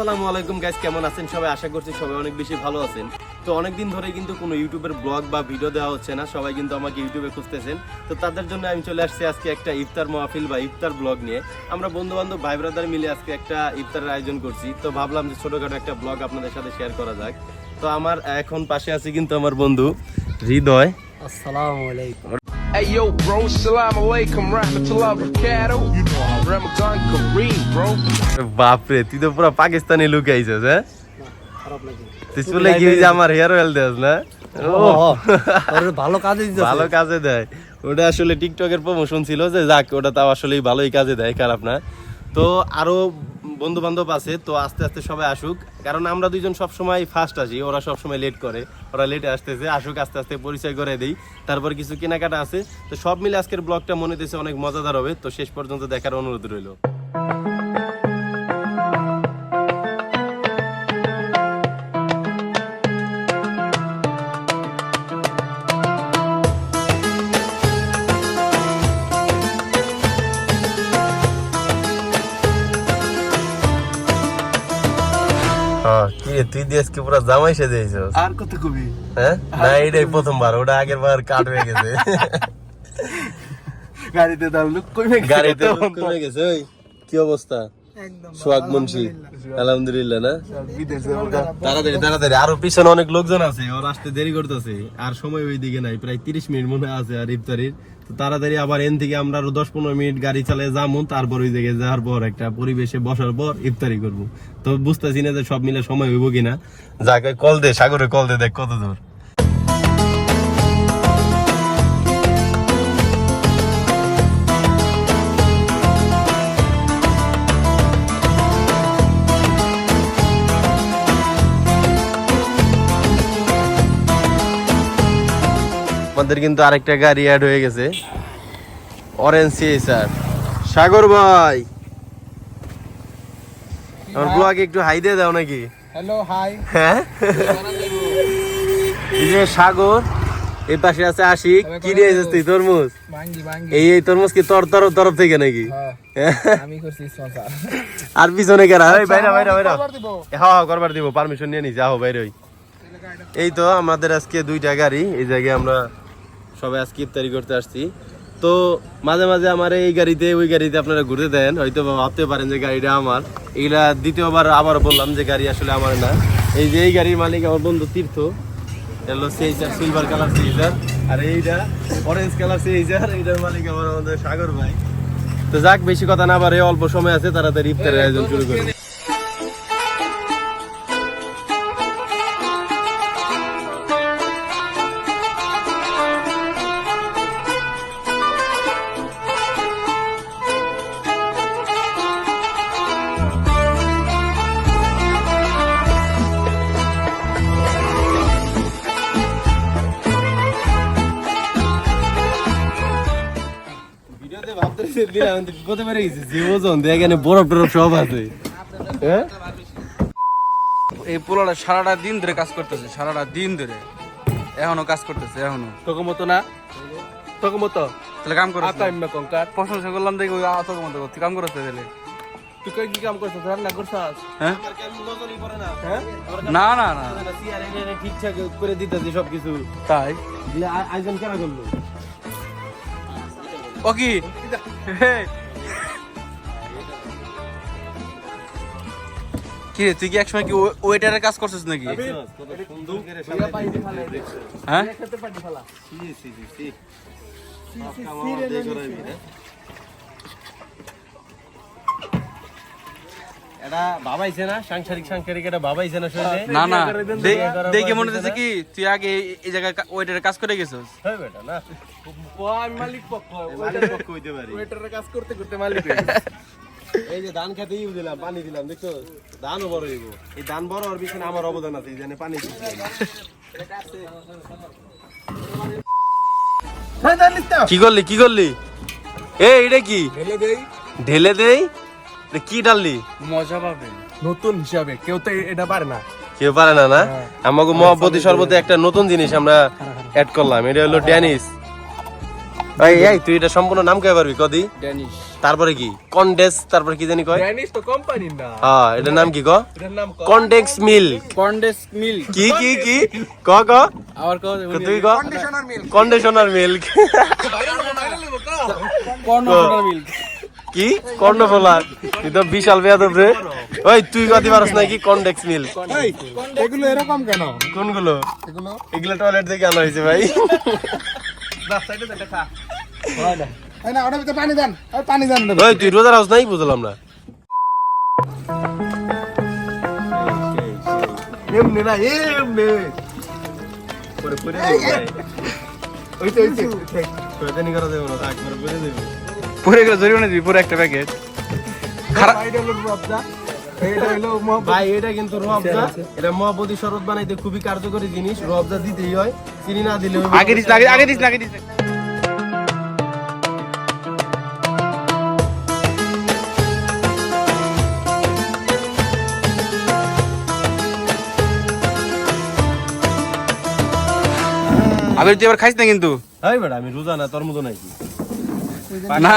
আসসালামু আলাইকুম গাইস, কেমন আছেন সবাই? আশা করছি সবাই অনেক বেশি ভালো আছেন। তো অনেকদিন ধরে কিন্তু কোনো ইউটিউবের ব্লগ বা ভিডিও দেওয়া হচ্ছে না, সবাই কিন্তু আমাকে ইউটিউবে খুঁজতেছেন। তো তাদের জন্য আমি চলে আসছি আজকে একটা ইফতার মাহফিল বা ইফতার ব্লগ নিয়ে। আমরা বন্ধু বান্ধব ভাই ব্রাদার মিলে আজকে একটা ইফতারের আয়োজন করছি। তো ভাবলাম যে ছোটখাটো একটা ব্লগ আপনাদের সাথে শেয়ার করা যাক। তো আমার এখন পাশে আছে কিন্তু আমার বন্ধু হৃদয়। আসসালামু আলাইকুম। Hey yo, bro, salam alaikum, rahmatullah barakatuh. You know how Ramadan Kareem, bro. বাপরে, তুই তো পুরো পাকিস্তানি লুক আইছিস। হ্যাঁ, খারাপ লাগে। তুই চলে কি আমার হেয়ার অয়েল দেস না? ভালো কাজে দিতেছে। ভালো কাজে দেয়। ওটা আসলে টিকটকের প্রমোশন ছিল, যে যাক ওটা তাও আসলে ভালোই কাজে দেয়, খারাপ না। তো আরো বন্ধু বান্ধব আছে, তো আস্তে আস্তে সবাই আসুক, কারণ আমরা দুইজন সবসময় ফার্স্ট আসি, ওরা সবসময় লেট করে। ওরা লেটে আসতেছে, আসুক, আস্তে আস্তে পরিচয় করে দেই। তারপর কিছু কেনাকাটা আছে, তো সব মিলে আজকের ব্লগটা মনে হতেছে অনেক মজাদার হবে। তো শেষ পর্যন্ত দেখার অনুরোধ রইল। তুই দেশকে পুরো জামাই সেজে দিয়েছিস। আর কত কবি? হ্যাঁ, না এটাই প্রথমবার, ওটা আগের বার কাট হয়ে গেছে। গাড়িতে দাম লুক কইবে, গাড়িতে কমে গেছে। ওই কি অবস্থা? একদম সোহাগ মুন্সি, আলহামদুলিল্লাহ। না বিদেশে তাড়াতাড়ি তাড়াতাড়ি, আরো পিছনে অনেক লোকজন আছে, ওর আসতে দেরি করতেছে, আর সময় ওই দিকে নাই, প্রায় 30 মিনিট মনে আছে আর ইফতারির। তো তাড়াতাড়ি আবার এন থেকে আমরা আরো 10-15 মিনিট গাড়ি চালিয়ে যাবো, তারপর ওই জায়গায় যাওয়ার পর একটা পরিবেশে বসার পর ইফতারি করবো। তো বুঝতেছি না যে সব মিলে সময় হইব কিনা। যাকে কল দে, সাগরে কল দে, দেখ কত দূর। আমাদের কিন্তু আরেকটা গাড়ি অ্যাড হয়ে গেছে, অরেঞ্জ সিএসআর। সাগর ভাই, আমার ব্লগে একটু হাই দিয়ে দাও নাকি? Hello hi. হ্যাঁ, এই যে সাগর, এই পাশে আছে আশিক। কি নিয়ে এসেছিস তুই? তরমুজ? ভাঙ্গি ভাঙ্গি। এই তরমুজ কি তোর তরফ থেকে নাকি? আমি করছি স্পন্সর। আর পিছনে কারা? এই বাইরে বাইরে বাইরে। হ্যাঁ, করবার দিব, পারমিশন নিয়ে নিছি। আহো বাইরে। এই তো আমাদের আজকে দুইটা গাড়ি, এই জায়গায় আমরা সবাই আজকে ইফতারি করতে আসছি। তো মাঝে মাঝে আমার এই গাড়িতে ওই গাড়িতে আপনারা ঘুরতে দেন, হয়তো ভাবতে পারেন যে গাড়িটা আমার। এইগুলা দ্বিতীয়বার আবার বললাম যে গাড়ি আসলে আমার না। এই যে এই গাড়ির মালিক আমার বন্ধু তীর্থ, হলো সিএইচআর, সিলভার কালার সিএইচআর। আর এইটা অরেঞ্জ কালার সিএইচআর, এইটার মালিক আমাদের সাগর ভাই। তো যাক, বেশি কথা না বাড়ে, অল্প সময় আছে, তাড়াতাড়ি ইফতারের আয়োজন শুরু করি। এই পোলাটা সারাটা দিন ধরে কাজ করতেছে, সারাটা দিন ধরে এখনো কাজ করতেছে, এখনো তোকে মতো না, তোকে মতো তাহলে কাম করছে। আকাই মে কঙ্কার। প্রশংসা করলাম দেখি ওই তোকে মতো তুই কাম করতে তাহলে। তুই কই কি কাম করছিস? রান্না করছিস? হ্যাঁ, না না না ঠিকঠাক করে দিতেছি সবকিছু। তাই আয়োজন কেনা করলো? ও কি কি রে, তুই কি একসময় কি ওয়েটারের কাজ করছিস নাকি? হ্যাঁ, এটা ভাবাইছে না, সাংসারিক এটা ভাবাইছে না শরীরে? না না, দেখে মনে হচ্ছে কি তুই আগে এই জায়গায় ওয়েটারের কাজ করে গেছিস। হ্যাঁ বেটা, না আমি মালিক পক্ষ, মালিক পক্ষ হইতে পারি। ওয়েটারের কাজ করতে করতে মালিক। এই যে ধান খেতে দিলাম, পানি দিলাম, দেখছো ধানও বড় হইব। এই ধান বড় হওয়ার পিছনে আমার অবদান আছে, এই জন্য পানি দিচ্ছি। কি করলি কি করলি? এটা কি ঢেলে দেই, ঢেলে দেই? কি ডাললি? মজা পাবে নতুন হিসাবে। কেউ তো এটা পারে না। কেউ পারে না। না, আমাকে মহব্বতী শরবতে একটা নতুন জিনিস আমরা অ্যাড করলাম, এটা হলো ড্যানিশ। এই তুই এটা সম্পূর্ণ নাম কই পারবি কদি ড্যানিশ তারপরে কি কন্ডেন্স তারপরে কি জানি কয় ড্যানিশ তো কোম্পানি না, হ্যাঁ এটার নাম কি ক এটার নাম কন্ডেন্স মিল্ক কন্ডেন্স মিল্ক কি কি কি ক ক আবার তুই ক কন্ডিশনার মিল্ক কর্নফ্লাওয়ার মিল্ক কি কর্ণফুলার তুই তো বিশাল বেয়াদব রে ওই তুই কদি পারস নাকি কন্ডেক্স মিল্ক এগুলো এরকম কেন? কোনগুলো এগুলো এগুলো টয়লেট থেকে আনা হয়েছে ভাই এই না, ওটার ভিতরে পানি দেন, ওই পানি দেন ওটার ওই তুই রোজার হাউস নাই বুঝলাম না এমনি না এমনি পরে পরে ওইটা ওইটা শয়তানি করা দেব না থাক পরে পরে দেব পুরো এগুলো জরিমানা দিবি পুরো একটা প্যাকেট খারাপ আইডিয়া হলো রূপদা, এইটা হলো ভাই এটা কিন্তু রুয়াবজা এটা মহাবতী শরবত বানাইতে খুবই কার্যকরী জিনিস রুয়াবজা দিতেই হয় চিনি না দিলে আগে দিস আগে দিস আগে দিস আবির তুই এবার খাইস না কিন্তু এই বেটা আমি রোজা না তোর মতো নাকি না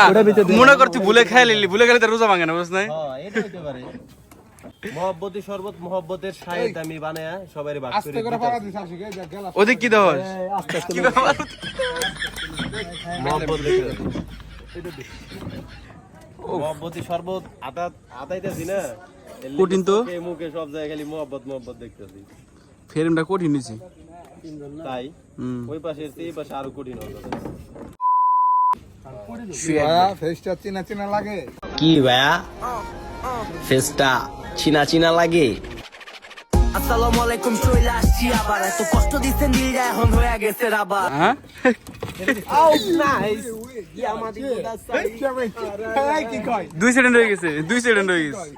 মনে কর তুই ভুলে খাই লিলি ভুলে গেলে তোর রোজা ভাঙে না বুঝছ নাই হ্যাঁ এটা হইতে পারে মহব্বতী শরবত মহব্বতের শাহেদ আমি বানায়া সবারই ভাগ আস্তে করে পাড়া দিস আশিক, এই দেখ গেল। ওদিক কি দেওয়া কি ব্যাপার মহব্বত মহব্বতী শরবত আতাইতেছি না কঠিন তো। মুখে মুখে সব জায়গায় খালি মহব্বত মহব্বত দেখতেছি ফেরেমটা কঠিন নিছি তাই ওই পাশে এই পাশে আরো কঠিন হবে ভাইয়া, ফেসটা চিনা চিনা লাগে। কি ভাইয়া ফেসটা চিনা চিনা লাগে? আসসালামু আলাইকুম, চলে আসছি আবার। এত কষ্ট দিচ্ছেন দিলটা এখন হয়ে গেছে রাবার। হ্যাঁ এই কি কয়? 2 সেকেন্ড হয়ে গেছে 2 সেকেন্ড হয়ে গেছে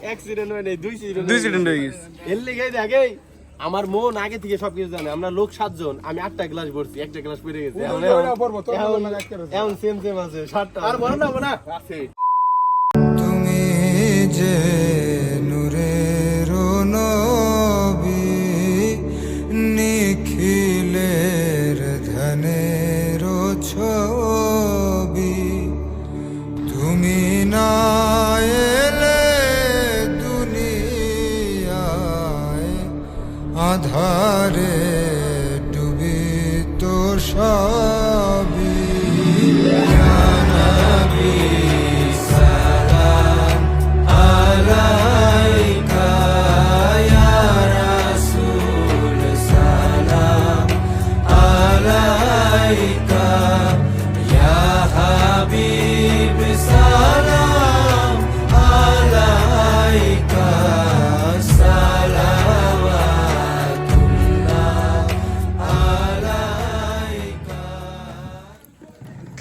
অ্যাক্সিডেন্ট হয় নাই 2 সেকেন্ড 2 সেকেন্ড হয়ে গেছে এর লেগেই দেখে আমার মন আগে থেকে সবকিছু জানে আমরা লোক 7 জন আমি 8টা গ্লাস ভরছি একটা গ্লাস পড়ে গেছে এখন ওইটা পড়বো, তোর মতো না, একটা করে। এখন সেম সেম আছে 7টা আর বড় না না আছে তুমি যে নূরের নবী নিখিলের ধনের ছবি তুমি না এলে দুনিয়ায় আধারে ডুবি তো সবই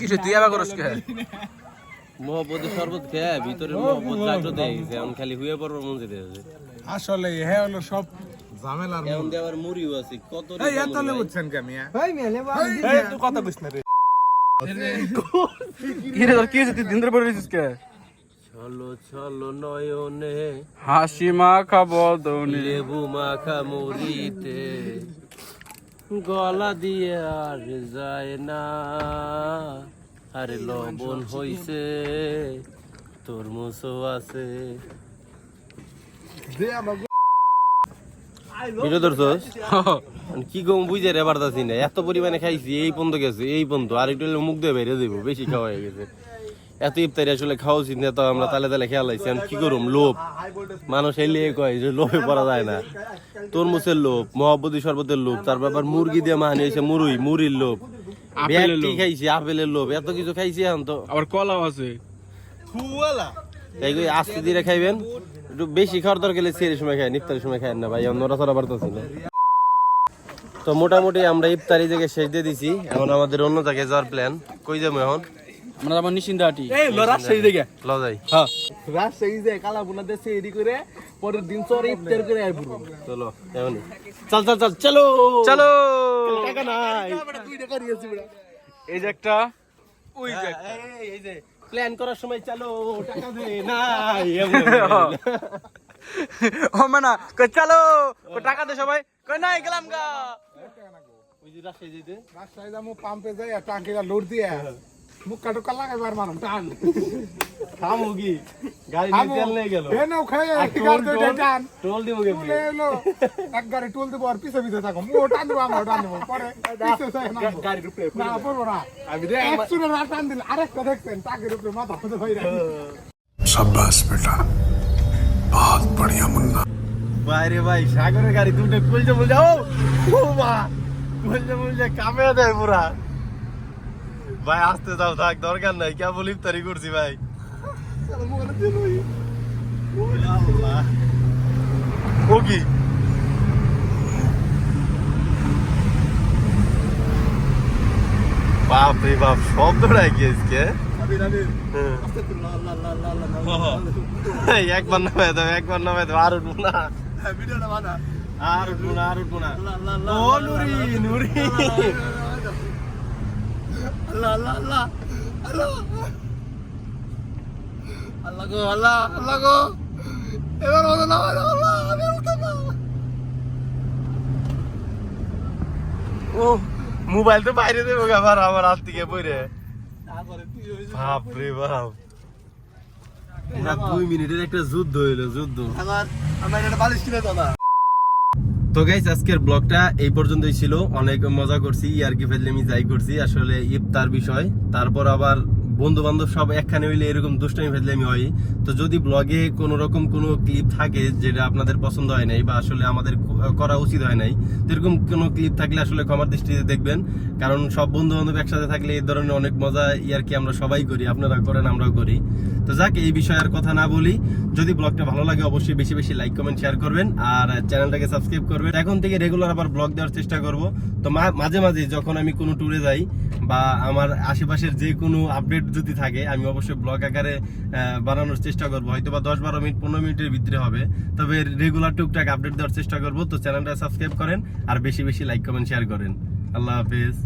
কিছু তুই আবার করস কে মহব্বতের শরবত খেয়ে ভিতরে মহব্বত জাগ্রত হয়ে গেছে এখন খালি হুয়ে পড়বার মন যেতে আছে আসলে হ্যাঁ হলো সব ঝামেলার এখন দিয়ে আবার মুড়িও আছে কত এই এত বুঝছেন কে মিয়া? এই তুই কথা কইছ না রে কি রে তোর কি হয়েছে তুই দিন ধরে পড়ে রইছিস কে চলো চলো নয়নে হাসি মাখা বদনে লেবু মাখা মুড়িতে গলা দিয়ে আর যায় না আরে লবণ হইছে তরমুজও আছে ভিডিও ধরছস কি কম বুঝে রে পারতাছি না এত পরিমাণে খাইছি এই পর্যন্ত গেছে এই পর্যন্ত আর একটু মুখ দিয়ে বেরিয়ে দেবো বেশি খাওয়া হয়ে গেছে এত ইফতারি আসলে খাওয়া উচিত না তো আমরা তালে তালে খেয়াল লাগছি আমি কি করুম লোভ মানুষ এলে কয় যে লোভে পড়া যায় না তরমুজের লোভ মহাবতী শরবতের লোভ তার ব্যাপার মুরগি দিয়ে মাহানি হয়েছে মুড়ির লোভ ভ্যাটটি খাইছি আপেলের লোভ এত কিছু খাইছি এখন তো আবার কলাও আছে তাই কই আস্তে ধীরে খাইবেন একটু বেশি খাওয়ার দরকার হলে সেরের সময় খাই ইফতারের সময় খাই না ভাই আমরা চড়া পারতেছি না তো মোটামুটি আমরা ইফতারি থেকে শেষ দিয়ে দিছি এখন আমাদের অন্য জায়গায় যাওয়ার প্ল্যান কই যাবো এখন আমরা যাবো নিশিন্দাহাটি এই লরা সেই জায়গা ল যাই রাজশাহী যায় কালা বুনা দেশে এডি করে পরের দিন চরে ইফতার করে আইবো চলো এমনি চল চল চল চলো চলো টাকা নাই তুই টাকা দিয়েছিস বড় এই যে একটা ওই যে এই যে প্ল্যান করার সময় চলো টাকা দে নাই ও মানা কই চলো কই টাকা দে সবাই কই নাই গেলাম গা ওই যে রাজশাহী যেতে রাস্তায় যাবো পাম্পে যাই টাঙ্কিটা লোড দিয়ে মুক্কা টুক্কা লাগাইবার মানুষ টান থামো কি গাড়ি নিয়ে তেল নিয়ে গেল হে নাও খাই টান টোল দিব কে তুলে এলো এক গাড়ি টুল দেবো আর পিছে পিছে থাকো ও টান দেবো আমরা টান দেবো পরে পিছে যায় না গাড়ির উপরে না পড়বো না আমি রে একশো না টান দিল আরেকটা দেখছেন টাকের উপরে মাথা মধ্যে ভাইরা शाबाश बेटा बहुत बढ़िया मुन्ना বাইরে ভাই সাগরের গাড়ি দুটো কুলছে বলছে ও মা কুলছে কামে দেয় পুরা ভাই আসতে যাও থাক দরকার নাই কে বলি ইফতারি করছি ভাই আল্লাহ ও কি বাপ রে বাপ শব্দটাই কি আজকে একবার নামে দাও আর উঠবো না ভিডিওটা বানা আর উঠবো না ও নুরি নুরি আল্লাহ আল্লাহ আল্লাহ আল্লাহ আল্লাহ গো আল্লাহ গো এবার ওদের নাম আল্লাহ আমি উঠতাম না ও মোবাইল তো বাইরে দেবো আবার আমার হাত থেকে পড়ে বাপ রে বাপ পুরা 2 মিনিটের একটা যুদ্ধ হইলো আমার একটা বালিশ কিনে দাও না তো গাইস আজকের ব্লগটা এই পর্যন্তই ছিল অনেক মজা করছি আর কি ফেললেমি যাই করছি আসলে ইফতার বিষয় তারপর আবার বন্ধু বান্ধব সব একখানে হইলে এরকম দুষ্টামি ফেললেমি হয় তো যদি ব্লগে কোনো রকম কোনো ক্লিপ থাকে যেটা আপনাদের পছন্দ হয় নাই বা আসলে আমাদের করা উচিত হয় নাই এরকম কোনো ক্লিপ থাকলে আসলে ক্ষমার দৃষ্টিতে দেখবেন কারণ সব বন্ধু বান্ধব একসাথে থাকলে এই ধরনের অনেক মজা আর কি আমরা সবাই করি আপনারা করেন আমরাও করি তো যাক এই বিষয়ে আর কথা না বলি যদি ব্লগটা ভালো লাগে অবশ্যই বেশি বেশি লাইক কমেন্ট শেয়ার করবেন আর চ্যানেলটাকে সাবস্ক্রাইব করবেন এখন থেকে রেগুলার আবার ব্লগ দেওয়ার চেষ্টা করব তো মাঝে মাঝে যখন আমি কোনো ট্যুরে যাই বা আমার আশেপাশের যে কোনো আপডেট যদি থাকে আমি অবশ্যই ব্লগ আকারে বানানোর চেষ্টা করবো হয়তো বা 10-12 মিনিট 15 মিনিটের ভিতরে হবে তবে রেগুলার টুকটাক আপডেট দেওয়ার চেষ্টা করবো তো চ্যানেলটা সাবস্ক্রাইব করেন আর বেশি বেশি লাইক কমেন্ট শেয়ার করেন আল্লাহ হাফেজ